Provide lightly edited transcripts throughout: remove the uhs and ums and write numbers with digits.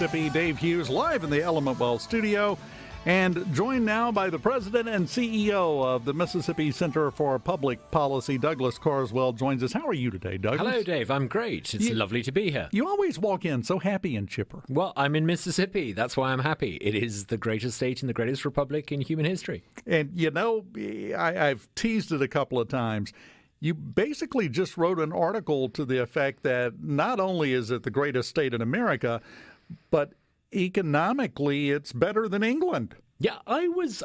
Mississippi. Dave Hughes live in the Element Well studio and joined now by the president and CEO of the Mississippi Center for Public Policy. Douglas Carswell joins us. How are you today, Douglas? Hello, Dave. I'm great. It's lovely to be here. You always walk in so happy and chipper. Well, I'm in Mississippi. That's why I'm happy. It is the greatest state and the greatest republic in human history. And, you know, I've teased it a couple of times. You basically just wrote an article to the effect that not only is it the greatest state in America, but economically it's better than England. Yeah, I was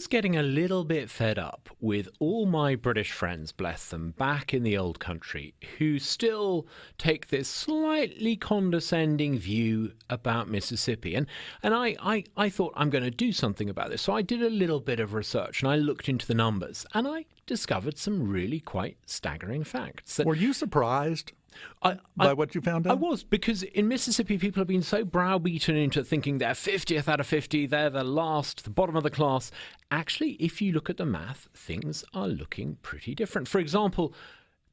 getting a little bit fed up with all my British friends, bless them, back in the old country, who still take this slightly condescending view about Mississippi. And I thought I'm going to do something about this. So I did a little bit of research and I looked into the numbers and I discovered some really quite staggering facts. Were you surprised by what you found out? I was, because in Mississippi, people have been so browbeaten into thinking they're 50th out of 50, they're the last, the bottom of the class. Actually, if you look at the math, things are looking pretty different. For example,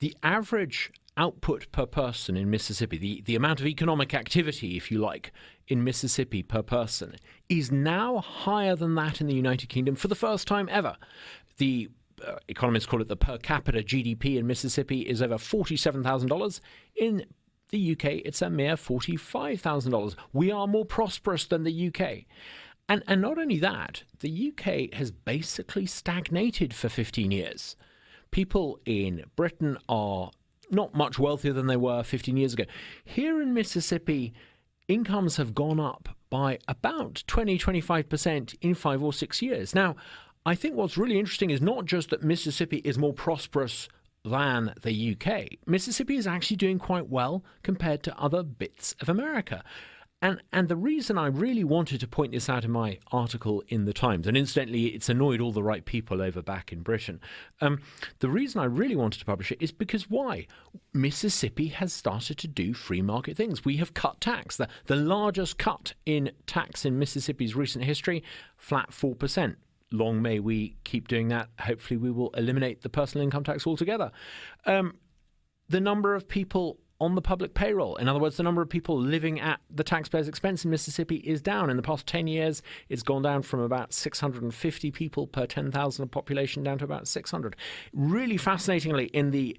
the average output per person in Mississippi, the amount of economic activity, if you like, in Mississippi per person, is now higher than that in the United Kingdom for the first time ever. The economists call it the per capita GDP in Mississippi is over $47,000. In the UK, it's a mere $45,000. We are more prosperous than the UK. And not only that, the UK has basically stagnated for 15 years. People in Britain are not much wealthier than they were 15 years ago. Here in Mississippi, incomes have gone up by about 20-25% in 5 or 6 years. Now, I think what's really interesting is not just that Mississippi is more prosperous than the UK. Mississippi is actually doing quite well compared to other bits of America. And the reason I really wanted to point this out in my article in the Times, and incidentally, it's annoyed all the right people over back in Britain. The reason I really wanted to publish it is because why? Mississippi has started to do free market things. We have cut tax. The largest cut in tax in Mississippi's recent history, flat 4%. Long may we keep doing that. Hopefully we will eliminate the personal income tax altogether. The number of people on the public payroll, in other words, the number of people living at the taxpayer's expense in Mississippi is down. In the past 10 years, it's gone down from about 650 people per 10,000 of population down to about 600. Really fascinatingly, in the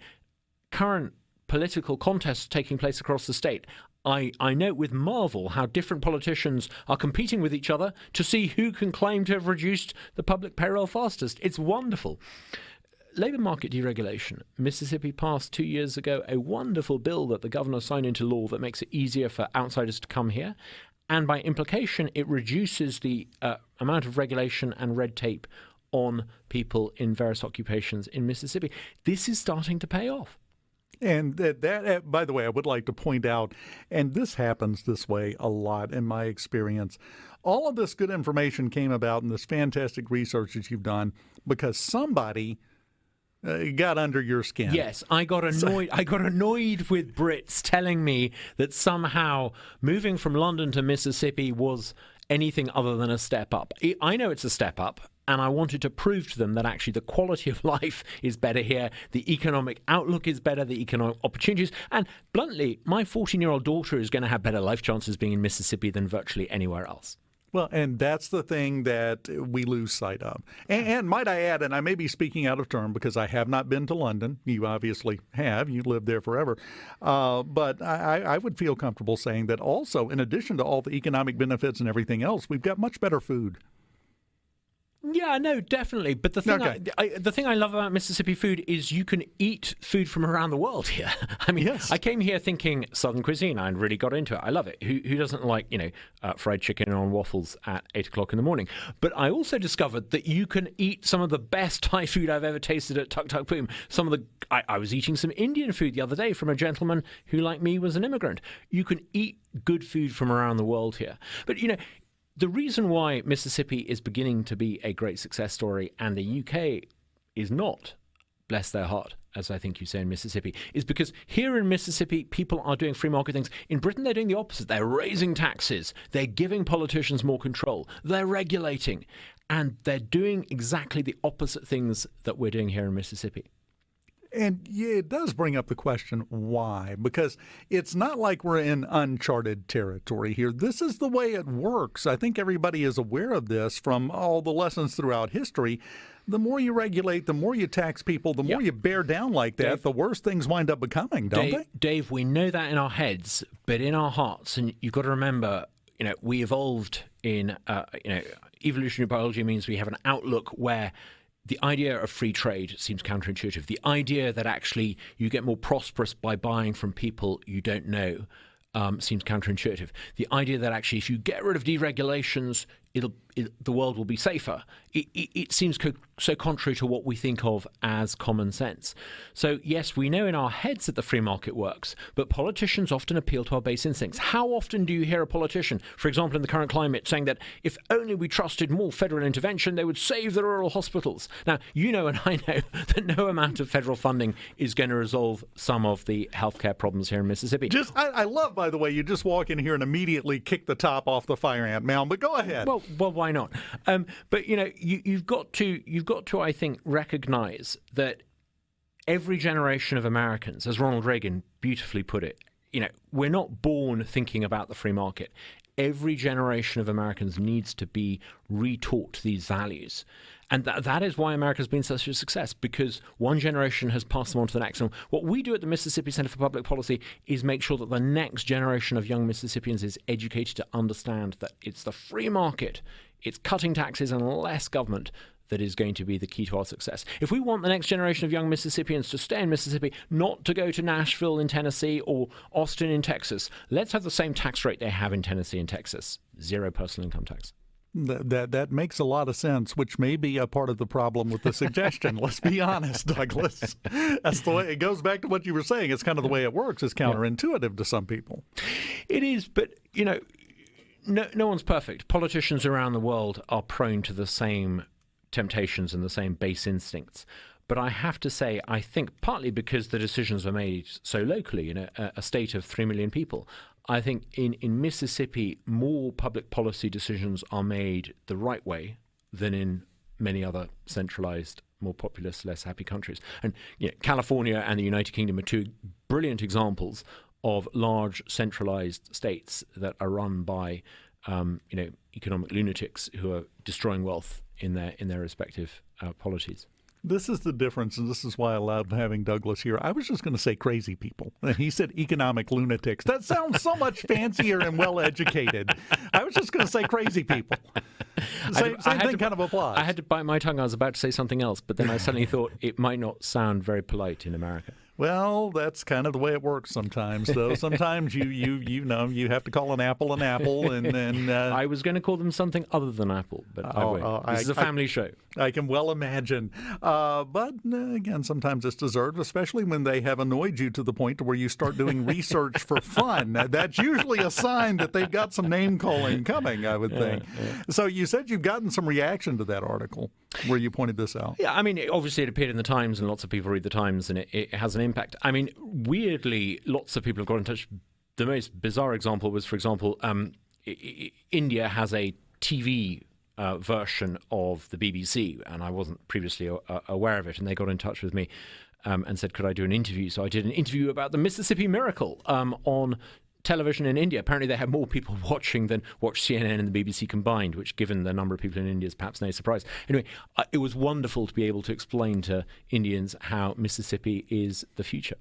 current political contest taking place across the state, I note with marvel how different politicians are competing with each other to see who can claim to have reduced the public payroll fastest. It's wonderful. Labour market deregulation. Mississippi passed 2 years ago a wonderful bill that the governor signed into law that makes it easier for outsiders to come here. And by implication, it reduces the amount of regulation and red tape on people in various occupations in Mississippi. This is starting to pay off. And that, by the way, I would like to point out, and this happens this way a lot in my experience, all of this good information came about in this fantastic research that you've done because somebody got under your skin. Yes, I got annoyed. I got annoyed with Brits telling me that somehow moving from London to Mississippi was anything other than a step up. I know it's a step up. And I wanted to prove to them that actually the quality of life is better here, the economic outlook is better, the economic opportunities. And bluntly, my 14-year-old daughter is going to have better life chances being in Mississippi than virtually anywhere else. Well, and that's the thing that we lose sight of. And might I add, and I may be speaking out of turn because I have not been to London. You obviously have. You lived there forever. But I would feel comfortable saying that also, in addition to all the economic benefits and everything else, we've got much better food. Yeah, no, definitely. But the thing I love about Mississippi food is you can eat food from around the world here. I mean, yes. I came here thinking Southern cuisine. I really got into it. I love it. Who doesn't like, fried chicken on waffles at 8 o'clock in the morning? But I also discovered that you can eat some of the best Thai food I've ever tasted at Tuk Tuk Boom. I was eating some Indian food the other day from a gentleman who, like me, was an immigrant. You can eat good food from around the world here. But, the reason why Mississippi is beginning to be a great success story and the UK is not, bless their heart, as I think you say in Mississippi, is because here in Mississippi, people are doing free market things. In Britain, they're doing the opposite. They're raising taxes. They're giving politicians more control. They're regulating. And they're doing exactly the opposite things that we're doing here in Mississippi. And yeah, it does bring up the question, why? Because it's not like we're in uncharted territory here. This is the way it works. I think everybody is aware of this from all the lessons throughout history. The more you regulate, the more you tax people, the more you bear down like that, Dave, the worse things wind up becoming, don't they? Dave, we know that in our heads, but in our hearts, and you've got to remember, we evolved in, evolutionary biology means we have an outlook where the idea of free trade seems counterintuitive. The idea that actually you get more prosperous by buying from people you don't know seems counterintuitive. The idea that actually if you get rid of deregulations, the world will be safer. It seems so contrary to what we think of as common sense. So yes, we know in our heads that the free market works, but politicians often appeal to our base instincts. How often do you hear a politician, for example in the current climate, saying that if only we trusted more federal intervention, they would save the rural hospitals? Now, you know and I know that no amount of federal funding is going to resolve some of the healthcare problems here in Mississippi. I love, by the way, you just walk in here and immediately kick the top off the fire ant mound, but go ahead. Well, why not? But you've got to, I think, recognize that every generation of Americans, as Ronald Reagan beautifully put it, we're not born thinking about the free market. Every generation of Americans needs to be retaught these values. And that is why America's been such a success, because one generation has passed them on to the next. And what we do at the Mississippi Center for Public Policy is make sure that the next generation of young Mississippians is educated to understand that it's the free market, it's cutting taxes and less government that is going to be the key to our success. If we want the next generation of young Mississippians to stay in Mississippi, not to go to Nashville in Tennessee or Austin in Texas, let's have the same tax rate they have in Tennessee and Texas, 0 personal income tax. That makes a lot of sense, which may be a part of the problem with the suggestion. Let's be honest, Douglas. That's the way it goes back to what you were saying. It's kind of the way it works. It's counterintuitive to some people. It is, but no one's perfect. Politicians around the world are prone to the same temptations and the same base instincts. But I have to say, I think partly because the decisions are made so locally in a state of 3 million people, I think in Mississippi, more public policy decisions are made the right way than in many other centralized, more populous, less happy countries. And California and the United Kingdom are two brilliant examples of large centralized states that are run by economic lunatics who are destroying wealth in their respective polities. This is the difference, and this is why I love having Douglas here. I was just going to say crazy people, and he said economic lunatics. That sounds so much fancier and well-educated. I was just going to say crazy people. Same thing kind of applies. I had to bite my tongue. I was about to say something else, but then I suddenly thought it might not sound very polite in America. Well, that's kind of the way it works sometimes, though. Sometimes you have to call an apple, and then I was going to call them something other than apple, but I won't. This is a family show. I can well imagine. But again, sometimes it's deserved, especially when they have annoyed you to the point to where you start doing research for fun. That's usually a sign that they've got some name calling coming, I would think. Yeah. So you said you've gotten some reaction to that article where you pointed this out. Yeah, I mean, obviously it appeared in the Times, and lots of people read the Times, and it has an impact. I mean, weirdly, lots of people have got in touch. The most bizarre example was, for example, India has a TV version of the BBC, and I wasn't previously aware of it, and they got in touch with me and said, could I do an interview? So I did an interview about the Mississippi Miracle on television in India. Apparently they have more people watching than watch CNN and the BBC combined, which, given the number of people in India, is perhaps no surprise. Anyway, it was wonderful to be able to explain to Indians how Mississippi is the future.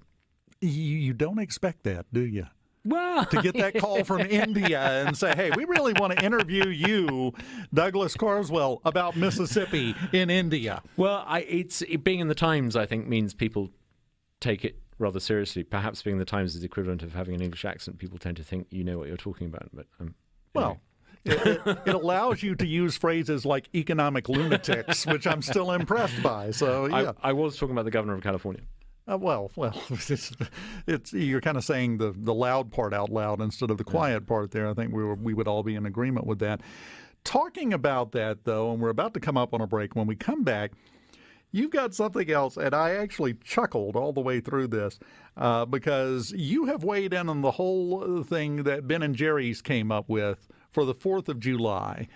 You don't expect that, do you? Well, to get that call from India and say, hey, we really want to interview you, Douglas Carswell, about Mississippi in India. Well, being in the Times, I think, means people take it rather seriously. Perhaps being the Times is the equivalent of having an English accent. People tend to think you know what you're talking about. But well, it allows you to use phrases like economic lunatics, which I'm still impressed by. So yeah. I was talking about the governor of California. Well, it's you're kind of saying the loud part out loud instead of the quiet part there. I think we would all be in agreement with that. Talking about that, though, and we're about to come up on a break. When we come back, you've got something else, and I actually chuckled all the way through this because you have weighed in on the whole thing that Ben and Jerry's came up with for the 4th of July,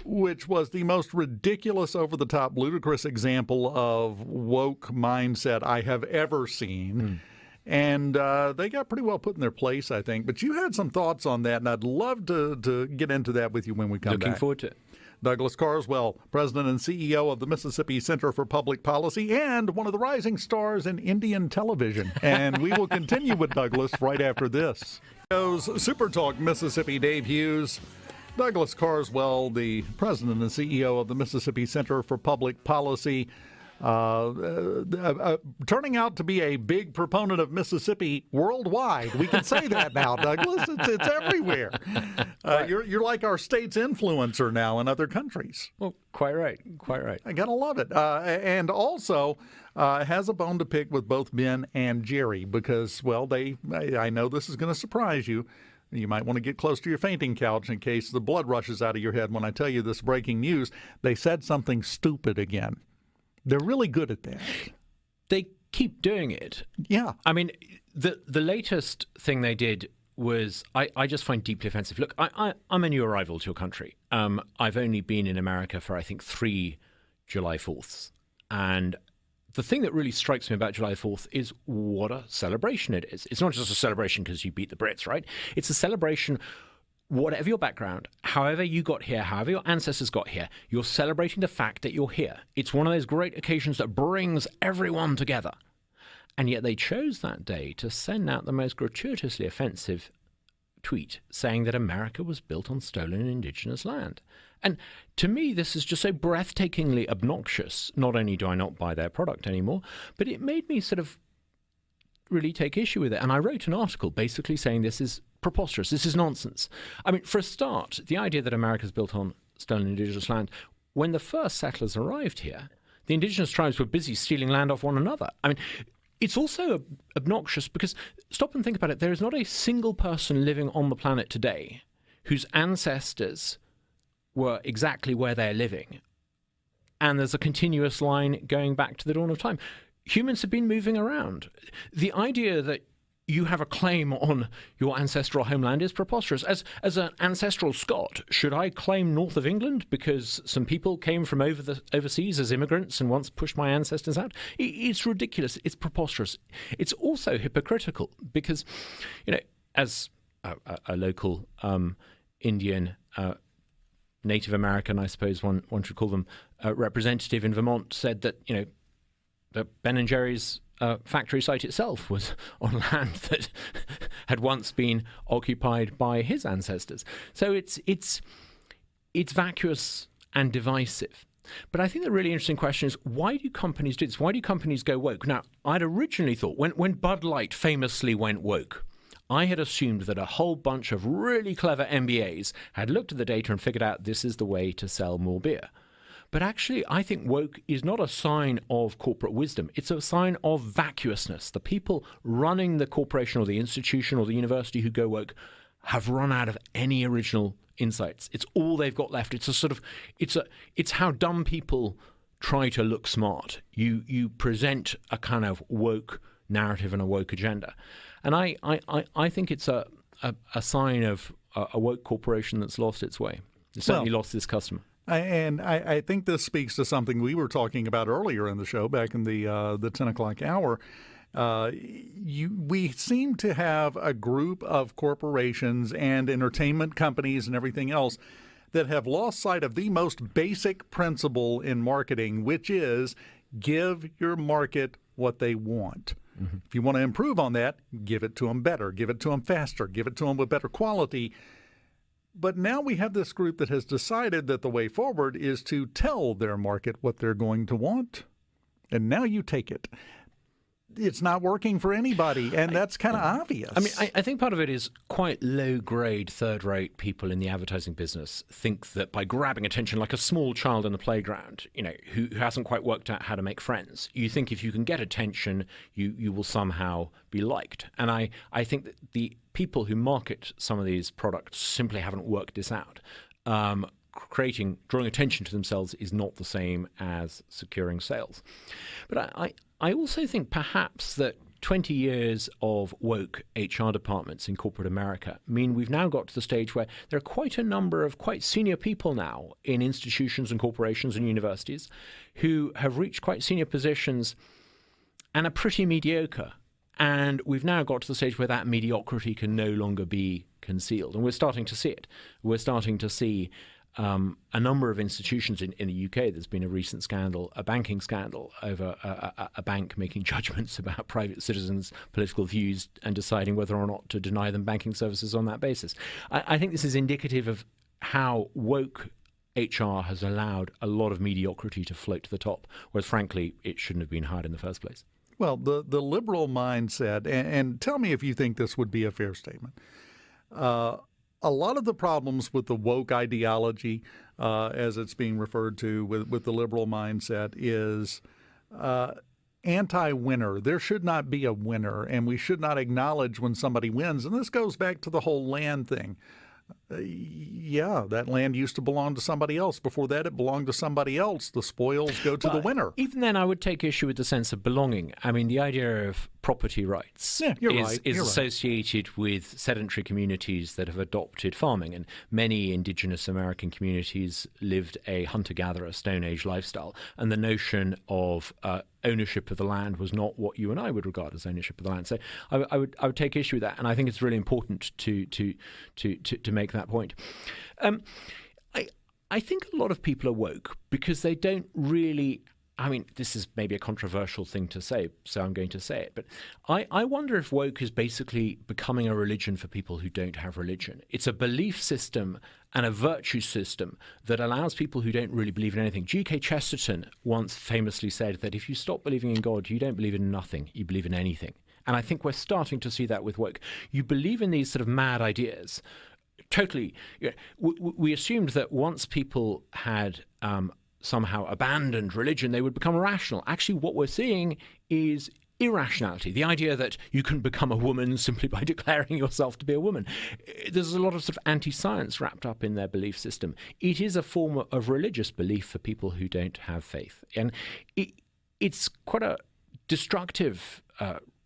which was the most ridiculous, over-the-top, ludicrous example of woke mindset I have ever seen. And they got pretty well put in their place, I think. But you had some thoughts on that, and I'd love to get into that with you when we come back. Looking forward to it. Douglas Carswell, President and CEO of the Mississippi Center for Public Policy and one of the rising stars in Indian television. And we will continue with Douglas right after this. SuperTalk Mississippi, Dave Hughes. Douglas Carswell, the President and CEO of the Mississippi Center for Public Policy, turning out to be a big proponent of Mississippi worldwide. We can say that now, Douglas. It's everywhere. You're like our state's influencer now in other countries. Well, quite right. I gotta love it. And also has a bone to pick with both Ben and Jerry because, well, I know this is going to surprise you. You might want to get close to your fainting couch in case the blood rushes out of your head when I tell you this breaking news. They said something stupid again. They're really good at that. They keep doing it. Yeah. I mean, the latest thing they did was I just find deeply offensive. Look, I'm a new arrival to your country. I've only been in America for, I think, 3 July 4ths. And the thing that really strikes me about July 4th is what a celebration it is. It's not just a celebration because you beat the Brits, right? It's a celebration. Whatever your background, however you got here, however your ancestors got here, you're celebrating the fact that you're here. It's one of those great occasions that brings everyone together. And yet they chose that day to send out the most gratuitously offensive tweet saying that America was built on stolen indigenous land. And to me, this is just so breathtakingly obnoxious. Not only do I not buy their product anymore, but it made me sort of really take issue with it. And I wrote an article basically saying this is preposterous. This is nonsense. I mean, for a start, the idea that America is built on stolen indigenous land, when the first settlers arrived here, the indigenous tribes were busy stealing land off one another. I mean, it's also obnoxious because, stop and think about it, there is not a single person living on the planet today whose ancestors were exactly where they're living. And there's a continuous line going back to the dawn of time. Humans have been moving around. The idea that you have a claim on your ancestral homeland is preposterous. As an ancestral Scot, should I claim north of England because some people came from overseas as immigrants and once pushed my ancestors out? It's ridiculous. It's preposterous. It's also hypocritical because, as a local Indian, Native American, I suppose one should call them, representative in Vermont said that, the Ben & Jerry's factory site itself was on land that had once been occupied by his ancestors. So it's vacuous and divisive. But I think the really interesting question is, why do companies do this? Why do companies go woke? Now, I'd originally thought, when Bud Light famously went woke, I had assumed that a whole bunch of really clever MBAs had looked at the data and figured out this is the way to sell more beer. But actually, I think woke is not a sign of corporate wisdom. It's a sign of vacuousness. The people running the corporation or the institution or the university who go woke have run out of any original insights. It's all they've got left. It's how dumb people try to look smart. You present a kind of woke narrative and a woke agenda. And I think it's a sign of a woke corporation that's lost its way. It's certainly lost its customer. And I think this speaks to something we were talking about earlier in the show, back in the 10 o'clock hour. We seem to have a group of corporations and entertainment companies and everything else that have lost sight of the most basic principle in marketing, which is give your market what they want. Mm-hmm. If you want to improve on that, give it to them better, give it to them faster, give it to them with better quality. But now we have this group that has decided that the way forward is to tell their market what they're going to want. And now you take it. It's not working for anybody, and that's kind of obvious. I mean, I think part of it is quite low-grade, third-rate people in the advertising business think that by grabbing attention like a small child in the playground, who hasn't quite worked out how to make friends, you think if you can get attention, you will somehow be liked. And I think that the people who market some of these products simply haven't worked this out. Drawing attention to themselves is not the same as securing sales. But I also think perhaps that 20 years of woke HR departments in corporate America mean we've now got to the stage where there are quite a number of quite senior people now in institutions and corporations and universities who have reached quite senior positions and are pretty mediocre. And we've now got to the stage where that mediocrity can no longer be concealed. And we're starting to see it. We're starting to see a number of institutions in the UK. There's been a recent scandal, a banking scandal, over a bank making judgments about private citizens' political views and deciding whether or not to deny them banking services on that basis. I think this is indicative of how woke HR has allowed a lot of mediocrity to float to the top, whereas frankly, it shouldn't have been hired in the first place. Well, the liberal mindset, and tell me if you think this would be a fair statement. A lot of the problems with the woke ideology, as it's being referred to with the liberal mindset, is anti-winner. There should not be a winner, and we should not acknowledge when somebody wins. And this goes back to the whole land thing. Yeah, that land used to belong to somebody else. Before that, it belonged to somebody else. The spoils go to the winner. Even then, I would take issue with the sense of belonging. I mean, the idea of property rights is associated with sedentary communities that have adopted farming. And many indigenous American communities lived a hunter-gatherer, Stone Age lifestyle. And the notion of ownership of the land was not what you and I would regard as ownership of the land. So I would take issue with that, and I think it's really important to make that point. I think a lot of people are woke because they don't really. I mean, this is maybe a controversial thing to say, so I'm going to say it. But I wonder if woke is basically becoming a religion for people who don't have religion. It's a belief system and a virtue system that allows people who don't really believe in anything. G.K. Chesterton once famously said that if you stop believing in God, you don't believe in nothing, you believe in anything. And I think we're starting to see that with woke. You believe in these sort of mad ideas. Totally. We assumed that once people had somehow abandoned religion, they would become rational. Actually, what we're seeing is irrationality, the idea that you can become a woman simply by declaring yourself to be a woman. There's a lot of sort of anti-science wrapped up in their belief system. It is a form of religious belief for people who don't have faith. And it's quite a destructive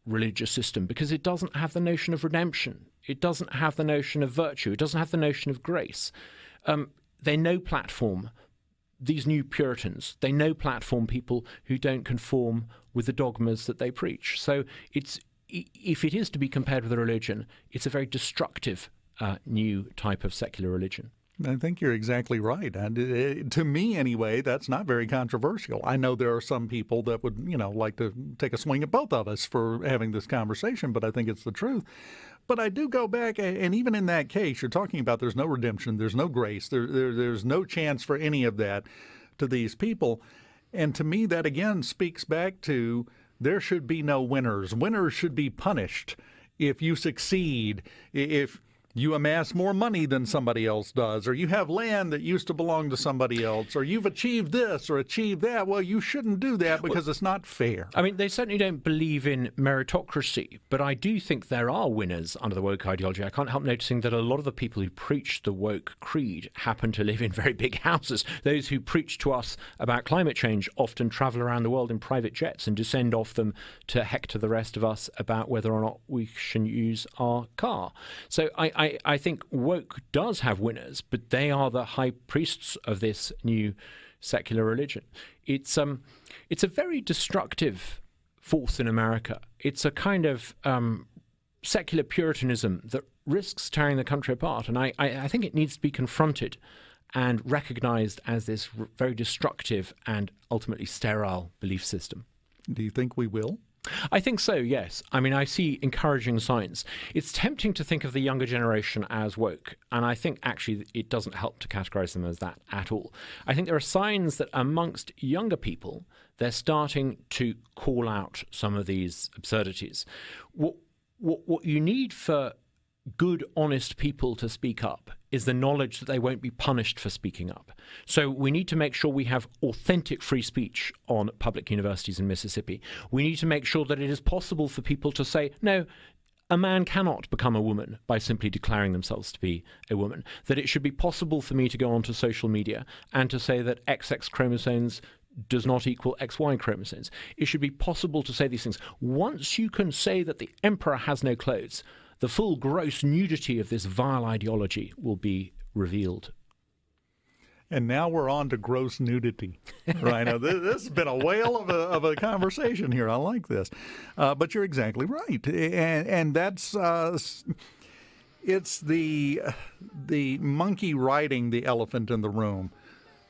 religious system because it doesn't have the notion of redemption. It doesn't have the notion of virtue. It doesn't have the notion of grace. They no platform these new Puritans. They no platform people who don't conform with the dogmas that they preach. So if it is to be compared with a religion, it's a very destructive new type of secular religion. I think you're exactly right. And to me, anyway, that's not very controversial. I know there are some people that would, like to take a swing at both of us for having this conversation, but I think it's the truth. But I do go back, and even in that case, you're talking about there's no redemption, there's no grace, there's no chance for any of that to these people. And to me, that again speaks back to there should be no winners. Winners should be punished if you succeed, if you amass more money than somebody else does, or you have land that used to belong to somebody else, or you've achieved this or achieved that. Well, you shouldn't do that because it's not fair. I mean, they certainly don't believe in meritocracy, but I do think there are winners under the woke ideology. I can't help noticing that a lot of the people who preach the woke creed happen to live in very big houses. Those who preach to us about climate change often travel around the world in private jets and descend off them to hector the rest of us about whether or not we should use our car. So I think woke does have winners, but they are the high priests of this new secular religion. It's a very destructive force in America. It's a kind of secular Puritanism that risks tearing the country apart, and I think it needs to be confronted and recognized as this very destructive and ultimately sterile belief system. Do you think we will? I think so, yes. I mean, I see encouraging signs. It's tempting to think of the younger generation as woke, and I think actually it doesn't help to categorize them as that at all. I think there are signs that amongst younger people, they're starting to call out some of these absurdities. What you need for good, honest people to speak up is the knowledge that they won't be punished for speaking up. So we need to make sure we have authentic free speech on public universities in Mississippi. We need to make sure that it is possible for people to say, no, a man cannot become a woman by simply declaring themselves to be a woman. That it should be possible for me to go onto social media and to say that XX chromosomes does not equal XY chromosomes. It should be possible to say these things. Once you can say that the emperor has no clothes, the full gross nudity of this vile ideology will be revealed. And now we're on to gross nudity. Right now, this has been a whale of a conversation here. I like this, but you're exactly right, and that's it's the monkey riding the elephant in the room.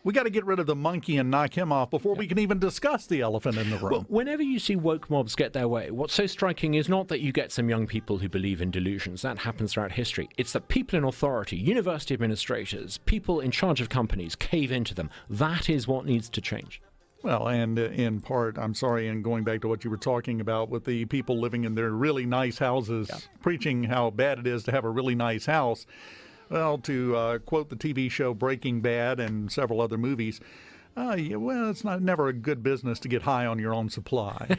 We got to get rid of the monkey and knock him off before we can even discuss the elephant in the room. Well, whenever you see woke mobs get their way, what's so striking is not that you get some young people who believe in delusions. That happens throughout history. It's that people in authority, university administrators, people in charge of companies cave into them. That is what needs to change. Well, and in part, I'm sorry, and going back to what you were talking about with the people living in their really nice houses, preaching how bad it is to have a really nice house. Well, to quote the TV show Breaking Bad and several other movies, it's never a good business to get high on your own supply.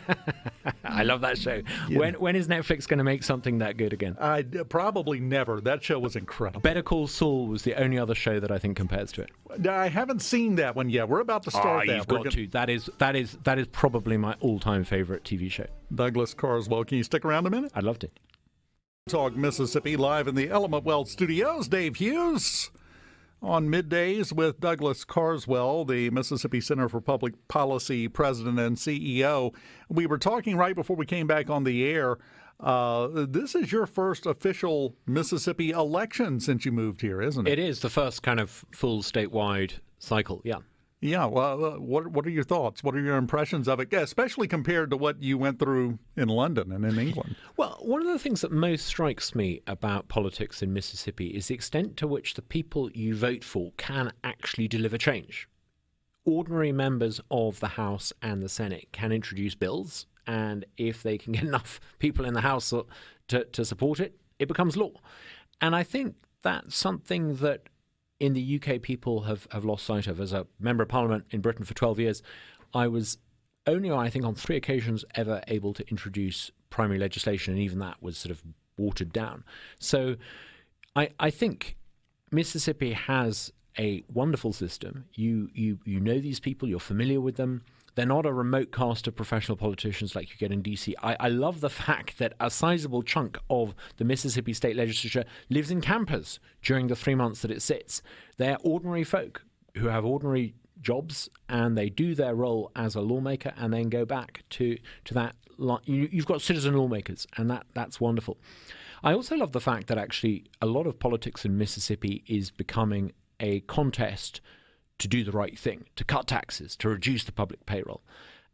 I love that show. Yeah. When is Netflix going to make something that good again? Probably never. That show was incredible. Better Call Saul was the only other show that I think compares to it. I haven't seen that one yet. We're about to start that. You've got to. That is probably my all-time favorite TV show. Douglas Carswell, can you stick around a minute? I'd love to. Talk Mississippi live in the Element Wealth Studios. Dave Hughes on middays with Douglas Carswell, the Mississippi Center for Public Policy president and CEO. We were talking right before we came back on the air. This is your first official Mississippi election since you moved here, isn't it? It is the first kind of full statewide cycle, yeah. Yeah, well, what are your thoughts? What are your impressions of it, especially compared to what you went through in London and in England? Well, one of the things that most strikes me about politics in Mississippi is the extent to which the people you vote for can actually deliver change. Ordinary members of the House and the Senate can introduce bills, and if they can get enough people in the House to support it, it becomes law. And I think that's something that in the UK people have lost sight of. As a Member of Parliament in Britain for 12 years, I was only, I think, on 3 occasions ever able to introduce primary legislation, and even that was sort of watered down. So I think Mississippi has a wonderful system. You know these people, you're familiar with them. They're not a remote cast of professional politicians like you get in D.C. I love the fact that a sizable chunk of the Mississippi state legislature lives in campers during the 3 months that it sits. They're ordinary folk who have ordinary jobs, and they do their role as a lawmaker and then go back to that. You've got citizen lawmakers, and that's wonderful. I also love the fact that actually a lot of politics in Mississippi is becoming a contest to do the right thing, to cut taxes, to reduce the public payroll.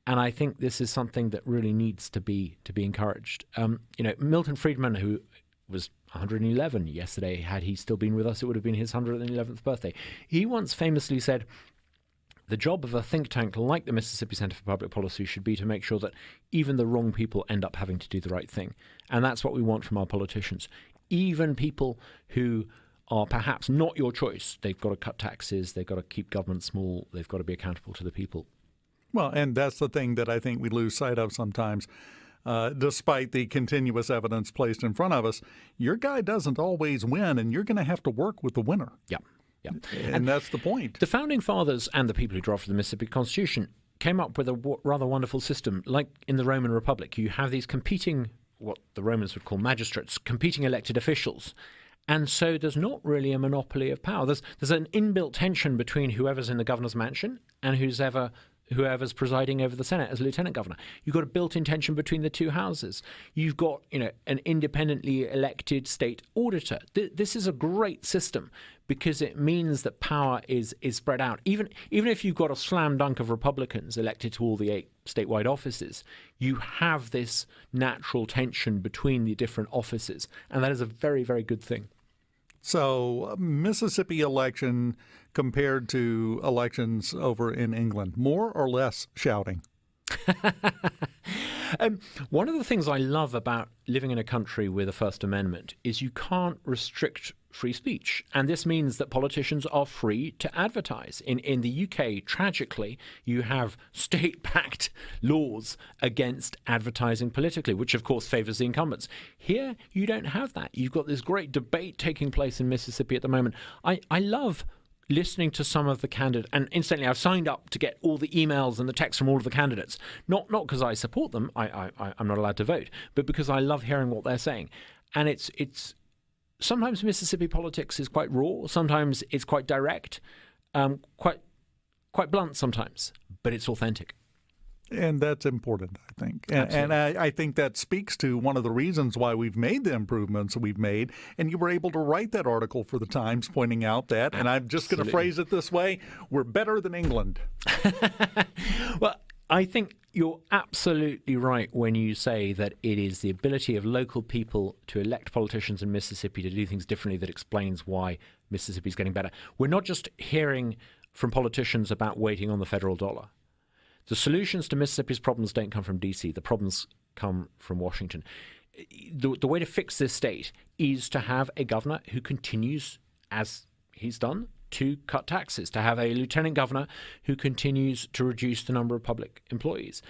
And I think this is something that really needs to be encouraged. Milton Friedman, who was 111 yesterday, had he still been with us, it would have been his 111th birthday. He once famously said, the job of a think tank like the Mississippi Center for Public Policy should be to make sure that even the wrong people end up having to do the right thing. And that's what we want from our politicians. Even people who are perhaps not your choice. They've got to cut taxes. They've got to keep government small. They've got to be accountable to the people. Well, and that's the thing that I think we lose sight of sometimes. Despite the continuous evidence placed in front of us, your guy doesn't always win, and you're going to have to work with the winner. Yeah. And that's the point. The Founding Fathers and the people who drafted the Mississippi Constitution came up with a rather wonderful system. Like in the Roman Republic, you have these competing, what the Romans would call magistrates, competing elected officials. And so there's not really a monopoly of power. There's an inbuilt tension between whoever's in the governor's mansion and whoever's presiding over the Senate as lieutenant governor. You've got a built-in tension between the two houses. You've got, an independently elected state auditor. This is a great system because it means that power is spread out. Even if you've got a slam dunk of Republicans elected to all the 8 statewide offices, you have this natural tension between the different offices, and that is a very, very good thing. So, Mississippi election compared to elections over in England, more or less shouting? One of the things I love about living in a country with a First Amendment is you can't restrict free speech. And this means that politicians are free to advertise. In the UK, tragically, you have state-backed laws against advertising politically, which of course favors the incumbents. Here, you don't have that. You've got this great debate taking place in Mississippi at the moment. I love listening to some of the candidates, and incidentally, I've signed up to get all the emails and the texts from all of the candidates, not because I support them, I'm not allowed to vote, but because I love hearing what they're saying. And it's sometimes Mississippi politics is quite raw, sometimes it's quite direct, quite blunt sometimes, but it's authentic. And that's important, I think. And I think that speaks to one of the reasons why we've made the improvements we've made. And you were able to write that article for the Times pointing out that, and I'm just going to phrase it this way, we're better than England. Well, I think you're absolutely right when you say that it is the ability of local people to elect politicians in Mississippi to do things differently that explains why Mississippi is getting better. We're not just hearing from politicians about waiting on the federal dollar. The solutions to Mississippi's problems don't come from D.C. The problems come from Washington. The way to fix this state is to have a governor who continues, as he's done, to cut taxes, to have a lieutenant governor who continues to reduce the number of public employees.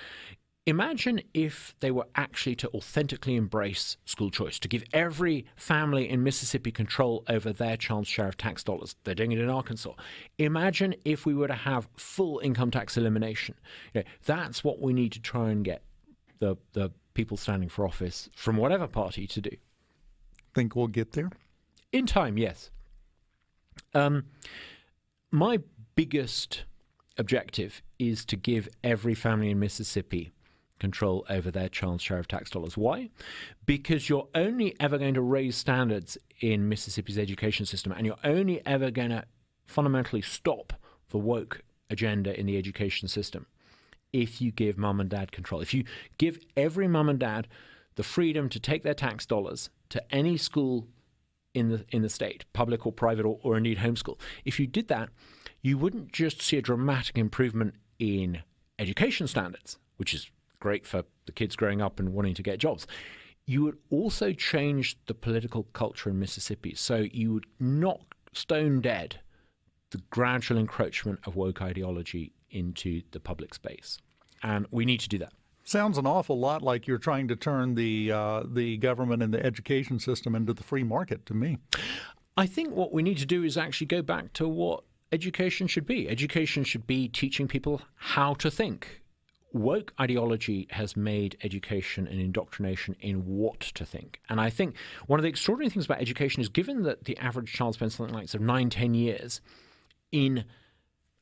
Imagine if they were actually to authentically embrace school choice, to give every family in Mississippi control over their child's share of tax dollars. They're doing it in Arkansas. Imagine if we were to have full income tax elimination. That's what we need to try and get the people standing for office from whatever party to do. Think we'll get there? In time, yes. My biggest objective is to give every family in Mississippi control over their child's share of tax dollars. Why? Because you're only ever going to raise standards in Mississippi's education system, and you're only ever going to fundamentally stop the woke agenda in the education system if you give mum and dad control. If you give every mum and dad the freedom to take their tax dollars to any school in the state, public or private or indeed homeschool, if you did that, you wouldn't just see a dramatic improvement in education standards, which is great for the kids growing up and wanting to get jobs. You would also change the political culture in Mississippi. So you would knock stone dead the gradual encroachment of woke ideology into the public space. And we need to do that. Sounds an awful lot like you're trying to turn the government and the education system into the free market to me. I think what we need to do is actually go back to what education should be. Education should be teaching people how to think. Woke ideology has made education and indoctrination in what to think. And I think one of the extraordinary things about education is, given that the average child spends something like 9-10 years in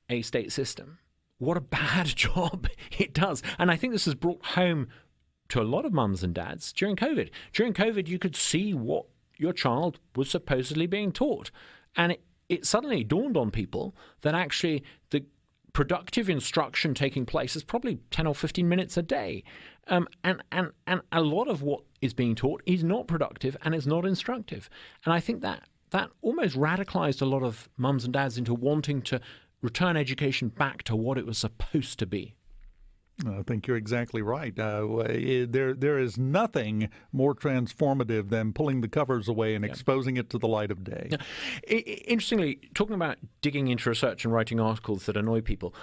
a state system, what a bad job it does. And I think this has brought home to a lot of mums and dads during COVID. During COVID, you could see what your child was supposedly being taught. And it suddenly dawned on people that actually the productive instruction taking place is probably 10 or 15 minutes a day. And a lot of what is being taught is not productive and is not instructive. And I think that almost radicalized a lot of mums and dads into wanting to return education back to what it was supposed to be. I think you're exactly right. There is nothing more transformative than pulling the covers away and exposing it to the light of day. Interestingly, talking about digging into research and writing articles that annoy people,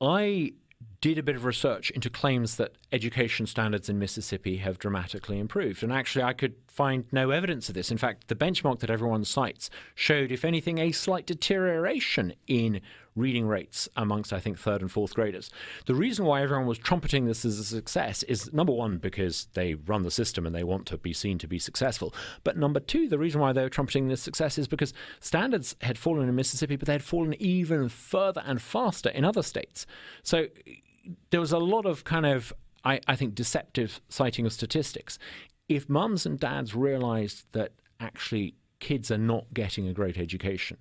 I did a bit of research into claims that education standards in Mississippi have dramatically improved. And actually, I could find no evidence of this. In fact, the benchmark that everyone cites showed, if anything, a slight deterioration in reading rates amongst, I think, third and fourth graders. The reason why everyone was trumpeting this as a success is, number one, because they run the system and they want to be seen to be successful. But number two, the reason why they were trumpeting this success is because standards had fallen in Mississippi, but they had fallen even further and faster in other states. So there was a lot of kind of, I think, deceptive citing of statistics. If mums and dads realized that actually kids are not getting a great education,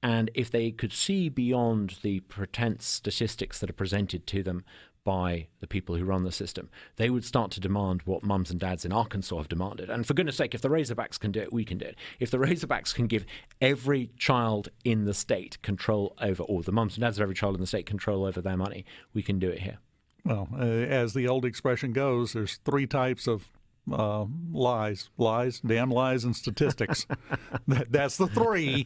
and if they could see beyond the pretense statistics that are presented to them by the people who run the system, they would start to demand what mums and dads in Arkansas have demanded. And for goodness sake, if the Razorbacks can do it, we can do it. If the Razorbacks can give every child in the state control over, or the mums and dads of every child in the state control over their money, we can do it here. Well, as the old expression goes, there's three types of lies, damn lies, and statistics. That's the three,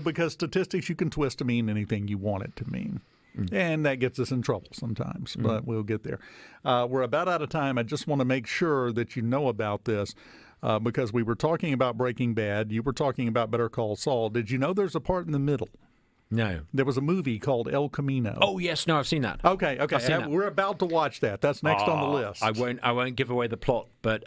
because statistics you can twist to mean anything you want it to mean. And that gets us in trouble sometimes, but we'll get there. We're about out of time. I just want to make sure that you know about this, because we were talking about Breaking Bad. You were talking about Better Call Saul. Did you know there's a part in the middle No. There was a movie called El Camino. Oh, yes. No, I've seen that. Okay. I've seen that. We're about to watch that. That's next on the list. I won't give away the plot, but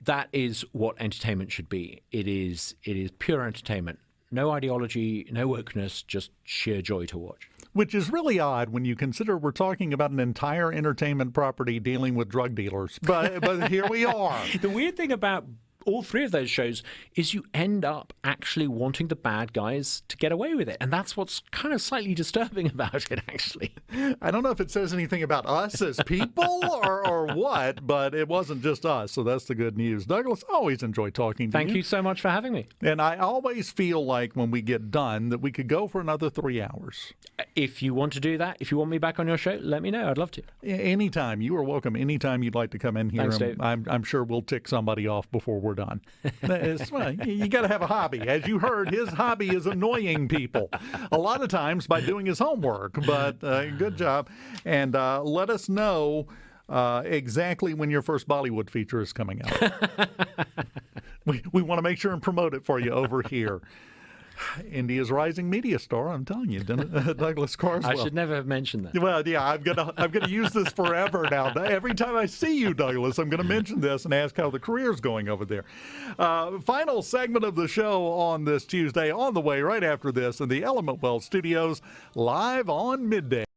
that is what entertainment should be. It is pure entertainment. No ideology, no wokeness, just sheer joy to watch. Which is really odd when you consider we're talking about an entire entertainment property dealing with drug dealers. But here we are. The weird thing about all three of those shows is you end up actually wanting the bad guys to get away with it. And that's what's kind of slightly disturbing about it, actually. I don't know if it says anything about us as people or what, but it wasn't just us. So that's the good news. Douglas, always enjoy talking to you. Thank you so much for having me. And I always feel like when we get done that we could go for another 3 hours. If you want to do that, if you want me back on your show, let me know. I'd love to. Anytime. You are welcome. Anytime you'd like to come in here. Thanks, Dave. I'm sure we'll tick somebody off before we're done. You got to have a hobby. As you heard, his hobby is annoying people a lot of times by doing his homework. But good job. And let us know exactly when your first Bollywood feature is coming out. We want to make sure and promote it for you over here. India's rising media star, I'm telling you, Douglas Carswell. I should never have mentioned that. Well, yeah, I'm gonna use this forever now. Every time I see you, Douglas, I'm gonna mention this and ask how the career's going over there. Final segment of the show on this Tuesday, on the way right after this in the Element Wealth Studios, live on midday.